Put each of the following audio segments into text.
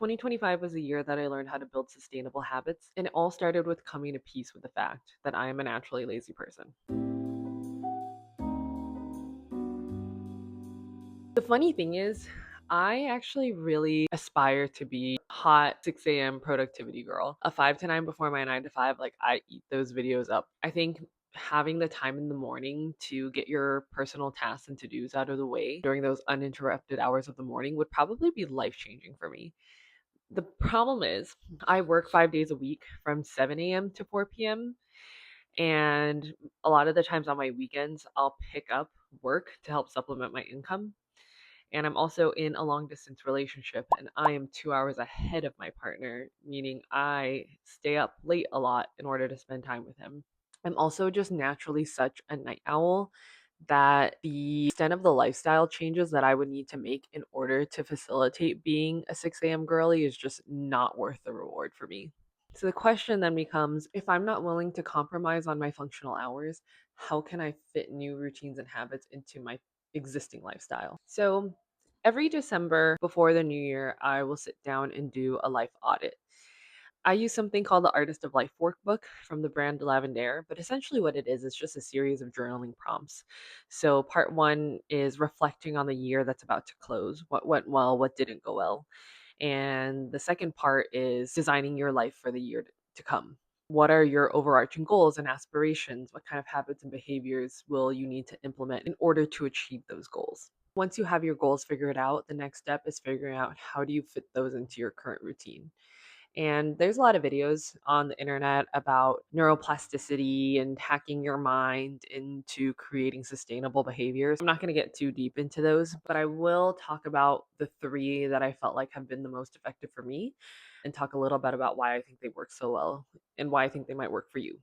2025 was a year that I learned how to build sustainable habits, and it all started with coming to peace with the fact that I am a naturally lazy person. The funny thing is, I actually really aspire to be a hot 6 a.m. productivity girl. A 5 to 9 before my 9 to 5, like I eat those videos up. I think having the time in the morning to get your personal tasks and to-dos out of the way during those uninterrupted hours of the morning would probably be life-changing for me. The problem is, I work 5 days a week from 7 a.m. to 4 p.m. And a lot of the times on my weekends, I'll pick up work to help supplement my income. And I'm also in a long distance relationship, and I am 2 hours ahead of my partner, meaning I stay up late a lot in order to spend time with him. I'm also just naturally such a night owl that the extent of the lifestyle changes that I would need to make in order to facilitate being a 6 a.m. girly is just not worth the reward for me. So the question then becomes, if I'm not willing to compromise on my functional hours, how can I fit new routines and habits into my existing lifestyle? So every December before the new year, I will sit down and do a life audit. I use something called the Artist of Life workbook from the brand Lavender, but essentially what it is just a series of journaling prompts. So part one is reflecting on the year that's about to close, what went well, what didn't go well. And the second part is designing your life for the year to come. What are your overarching goals and aspirations? What kind of habits and behaviors will you need to implement in order to achieve those goals? Once you have your goals figured out, the next step is figuring out how do you fit those into your current routine. And there's a lot of videos on the internet about neuroplasticity and hacking your mind into creating sustainable behaviors. I'm not going to get too deep into those, but I will talk about the three that I felt like have been the most effective for me and talk a little bit about why I think they work so well and why I think they might work for you.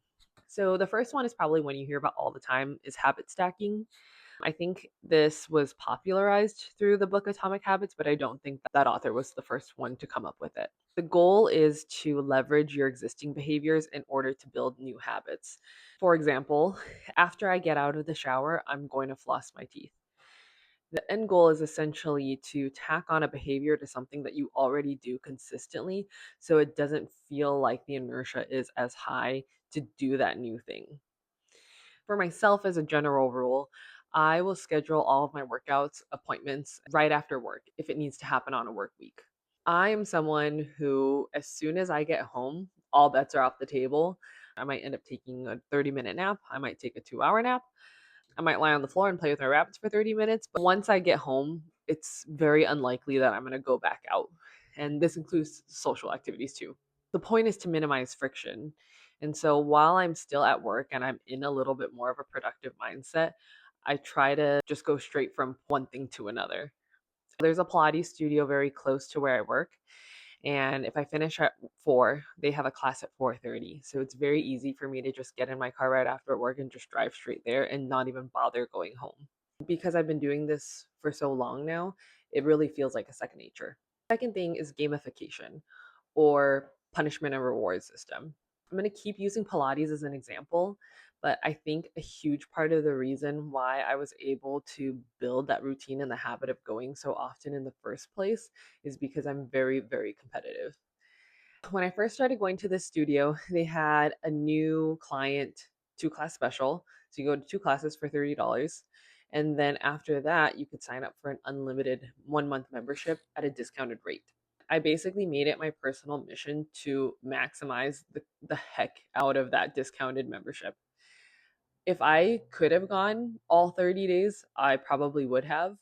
So the first one is probably one you hear about all the time is habit stacking. I think this was popularized through the book Atomic Habits, but I don't think that author was the first one to come up with it. The goal is to leverage your existing behaviors in order to build new habits. For example, after I get out of the shower, I'm going to floss my teeth. The end goal is essentially to tack on a behavior to something that you already do consistently so it doesn't feel like the inertia is as high to do that new thing. For myself, as a general rule, I will schedule all of my workouts appointments right after work if it needs to happen on a work week. I am someone who, as soon as I get home, all bets are off the table. I might end up taking a 30-minute nap. I might take a 2 hour nap. I might lie on the floor and play with my rabbits for 30 minutes. But once I get home, it's very unlikely that I'm going to go back out. And this includes social activities too. The point is to minimize friction. And so while I'm still at work and I'm in a little bit more of a productive mindset, I try to just go straight from one thing to another. There's a Pilates studio very close to where I work. And if I finish at 4, they have a class at 4:30. So it's very easy for me to just get in my car right after work and just drive straight there and not even bother going home. Because I've been doing this for so long now, it really feels like a second nature. Second thing is gamification or punishment and reward system. I'm going to keep using Pilates as an example, but I think a huge part of the reason why I was able to build that routine and the habit of going so often in the first place is because I'm very, very competitive. When I first started going to this studio, they had a new client 2 class special. So you go to 2 classes for $30. And then after that, you could sign up for an unlimited 1 month membership at a discounted rate. I basically made it my personal mission to maximize the heck out of that discounted membership. If I could have gone all 30 days, I probably would have.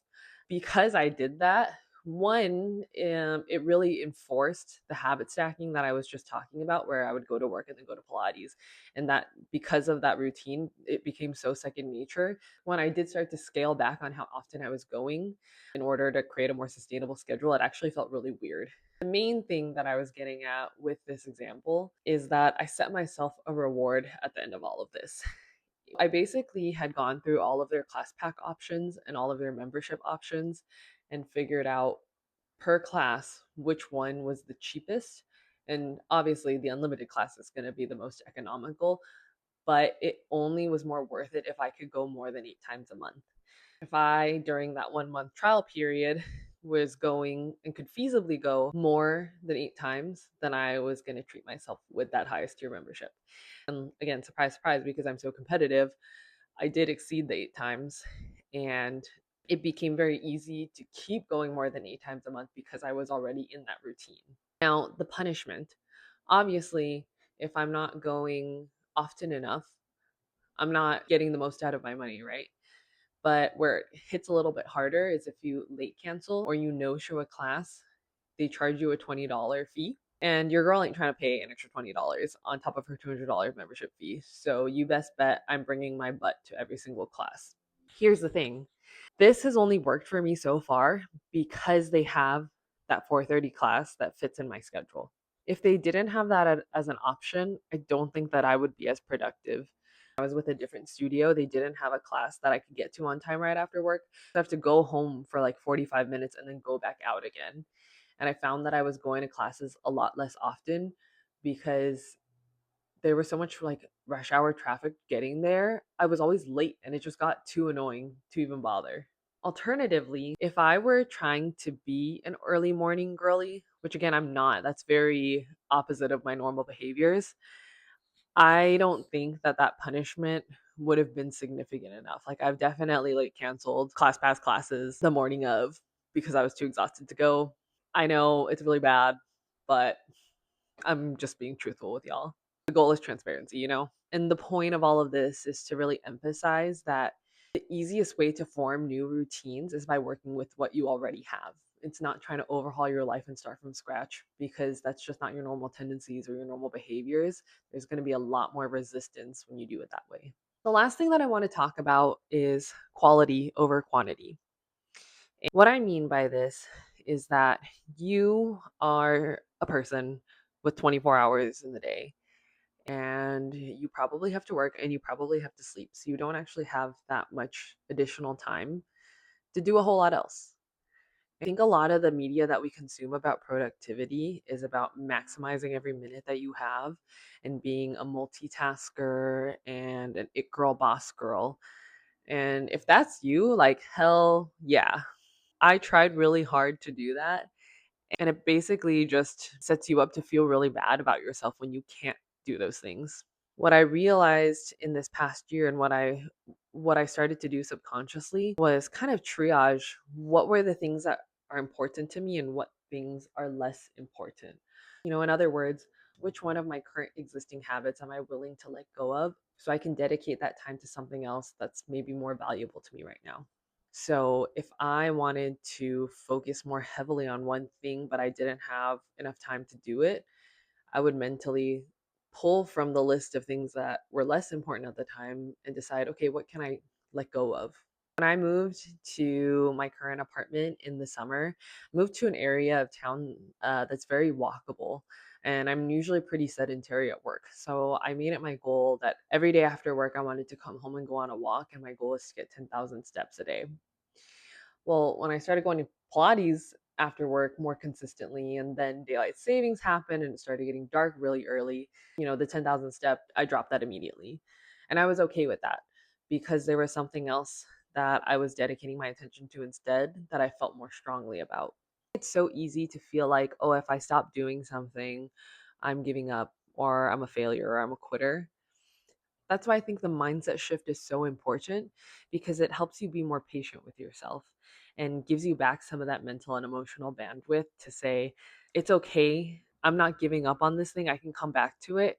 Because I did that, one, it really enforced the habit stacking that I was just talking about, where I would go to work and then go to Pilates. And that because of that routine, it became so second nature. When I did start to scale back on how often I was going in order to create a more sustainable schedule, it actually felt really weird. The main thing that I was getting at with this example is that I set myself a reward at the end of all of this. I basically had gone through all of their class pack options and all of their membership options and figured out per class which one was the cheapest. And obviously, the unlimited class is going to be the most economical, but it only was more worth it if I could go more than 8 times a month. If I, during that 1 month trial period, was going and could feasibly go more than 8 times, then I was going to treat myself with that highest tier membership. And again, surprise, surprise, because I'm so competitive, I did exceed the 8 times, and it became very easy to keep going more than 8 times a month because I was already in that routine. Now, the punishment, obviously, if I'm not going often enough, I'm not getting the most out of my money, right? But where it hits a little bit harder is if you late cancel or you no show a class, they charge you a $20 fee. And your girl ain't trying to pay an extra $20 on top of her $200 membership fee. So you best bet I'm bringing my butt to every single class. Here's the thing, this has only worked for me so far because they have that 4:30 class that fits in my schedule. If they didn't have that as an option, I don't think that I would be as productive. I was with a different studio. They didn't have a class that I could get to on time right after work. So I have to go home for like 45 minutes and then go back out again. And I found that I was going to classes a lot less often because there was so much like rush hour traffic getting there. I was always late and it just got too annoying to even bother. Alternatively, if I were trying to be an early morning girly, which again I'm not, that's very opposite of my normal behaviors, I don't think that that punishment would have been significant enough. Like I've definitely like canceled class pass classes the morning of because I was too exhausted to go. I know it's really bad, but I'm just being truthful with y'all. The goal is transparency, you know? And the point of all of this is to really emphasize that the easiest way to form new routines is by working with what you already have. It's not trying to overhaul your life and start from scratch because that's just not your normal tendencies or your normal behaviors. There's going to be a lot more resistance when you do it that way. The last thing that I want to talk about is quality over quantity. And what I mean by this is that you are a person with 24 hours in the day and you probably have to work and you probably have to sleep. So you don't actually have that much additional time to do a whole lot else. I think a lot of the media that we consume about productivity is about maximizing every minute that you have and being a multitasker and an it girl boss girl. And if that's you, like, hell yeah. I tried really hard to do that. And it basically just sets you up to feel really bad about yourself when you can't do those things. What I realized in this past year and what I started to do subconsciously was kind of triage what were the things that are important to me and what things are less important. You know, in other words, which one of my current existing habits am I willing to let go of so I can dedicate that time to something else that's maybe more valuable to me right now. So if I wanted to focus more heavily on one thing, but I didn't have enough time to do it, I would mentally pull from the list of things that were less important at the time and decide, okay, what can I let go of? When I moved to my current apartment in the summer, I moved to an area of town that's very walkable. And I'm usually pretty sedentary at work. So I made it my goal that every day after work, I wanted to come home and go on a walk. And my goal is to get 10,000 steps a day. Well, when I started going to Pilates after work more consistently, and then daylight savings happened and it started getting dark really early, the 10,000 step, I dropped that immediately. And I was okay with that because there was something else that I was dedicating my attention to instead that I felt more strongly about. It's so easy to feel like, oh, if I stop doing something, I'm giving up or I'm a failure or I'm a quitter. That's why I think the mindset shift is so important because it helps you be more patient with yourself and gives you back some of that mental and emotional bandwidth to say, it's okay. I'm not giving up on this thing. I can come back to it,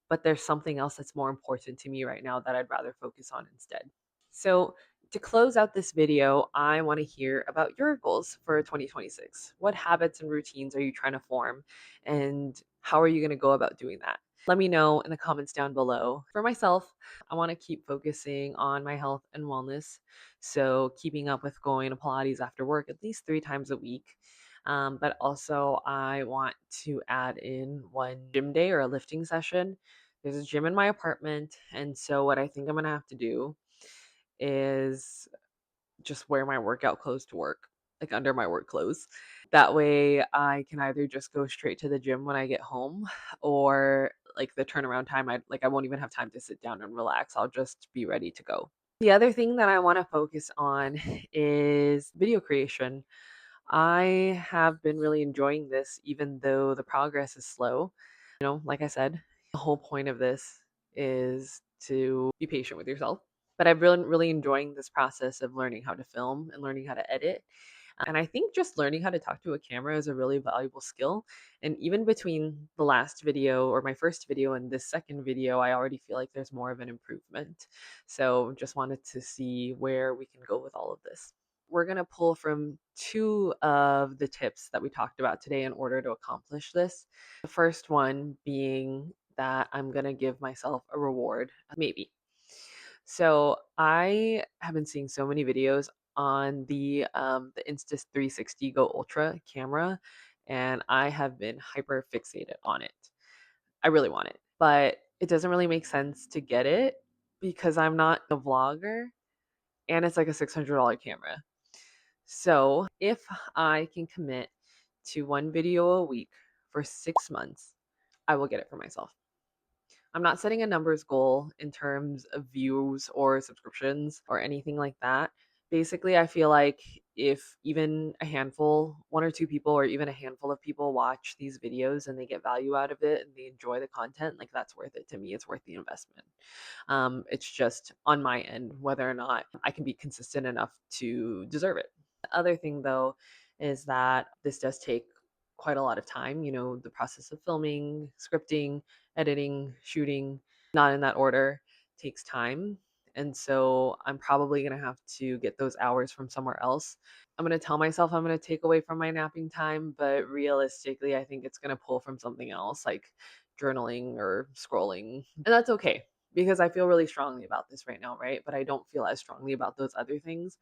but there's something else that's more important to me right now that I'd rather focus on instead. So, to close out this video, I want to hear about your goals for 2026. What habits and routines are you trying to form, and how are you going to go about doing that? Let me know in the comments down below. For myself, I want to keep focusing on my health and wellness. So, keeping up with going to Pilates after work at least 3 times a week. But also, I want to add in one gym day or a lifting session. There's a gym in my apartment. And so, what I think I'm going to have to do is just wear my workout clothes to work, like under my work clothes. That way I can either just go straight to the gym when I get home or like the turnaround time I won't even have time to sit down and relax. I'll just be ready to go. The other thing that I want to focus on is video creation. I have been really enjoying this, even though the progress is slow. Like I said, the whole point of this is to be patient with yourself. But I've been really enjoying this process of learning how to film and learning how to edit. And I think just learning how to talk to a camera is a really valuable skill. And even between the last video or my first video and this second video, I already feel like there's more of an improvement. So just wanted to see where we can go with all of this. We're going to pull from two of the tips that we talked about today in order to accomplish this. The first one being that I'm going to give myself a reward, maybe. So I have been seeing so many videos on the Insta360 Go Ultra camera, and I have been hyper fixated on it. I really want it, but it doesn't really make sense to get it because I'm not a vlogger and it's like a $600 camera. So if I can commit to one video a week for 6 months, I will get it for myself. I'm not setting a numbers goal in terms of views or subscriptions or anything like that. Basically, I feel like if even a handful, one or two people, or even a handful of people watch these videos and they get value out of it and they enjoy the content, like that's worth it to me. It's worth the investment. It's just on my end whether or not I can be consistent enough to deserve it. The other thing, though, is that this does take quite a lot of time. The process of filming, scripting, editing, shooting, not in that order, takes time. And so I'm probably going to have to get those hours from somewhere else. I'm going to tell myself I'm going to take away from my napping time, but realistically, I think it's going to pull from something else like journaling or scrolling. And that's okay because I feel really strongly about this right now, right? But I don't feel as strongly about those other things.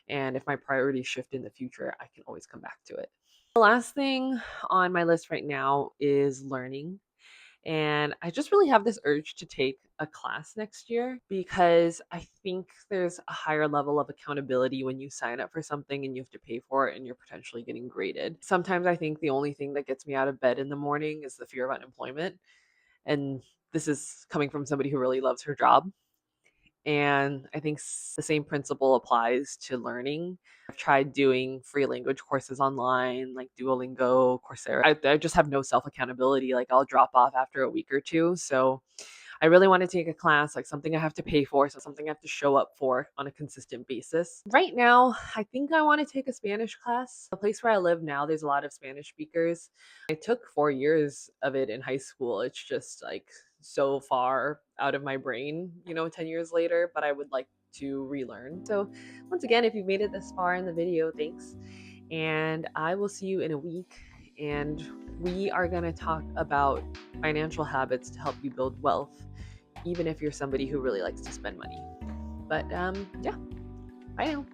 And if my priorities shift in the future, I can always come back to it. The last thing on my list right now is learning. And I just really have this urge to take a class next year because I think there's a higher level of accountability when you sign up for something and you have to pay for it and you're potentially getting graded. Sometimes I think the only thing that gets me out of bed in the morning is the fear of unemployment. And this is coming from somebody who really loves her job. And I think the same principle applies to learning. I've tried doing free language courses online, like Duolingo, Coursera. I just have no self accountability. Like I'll drop off after a week or two. So I really want to take a class, like something I have to pay for, so something I have to show up for on a consistent basis. Right now, I think I want to take a Spanish class. The place where I live now, there's a lot of Spanish speakers. I took 4 years of it in high school. It's just like so far out of my brain, 10 years later, but I would like to relearn. So, once again, if you've made it this far in the video, thanks. And I will see you in a week. And we are going to talk about financial habits to help you build wealth, even if you're somebody who really likes to spend money. But yeah, bye now.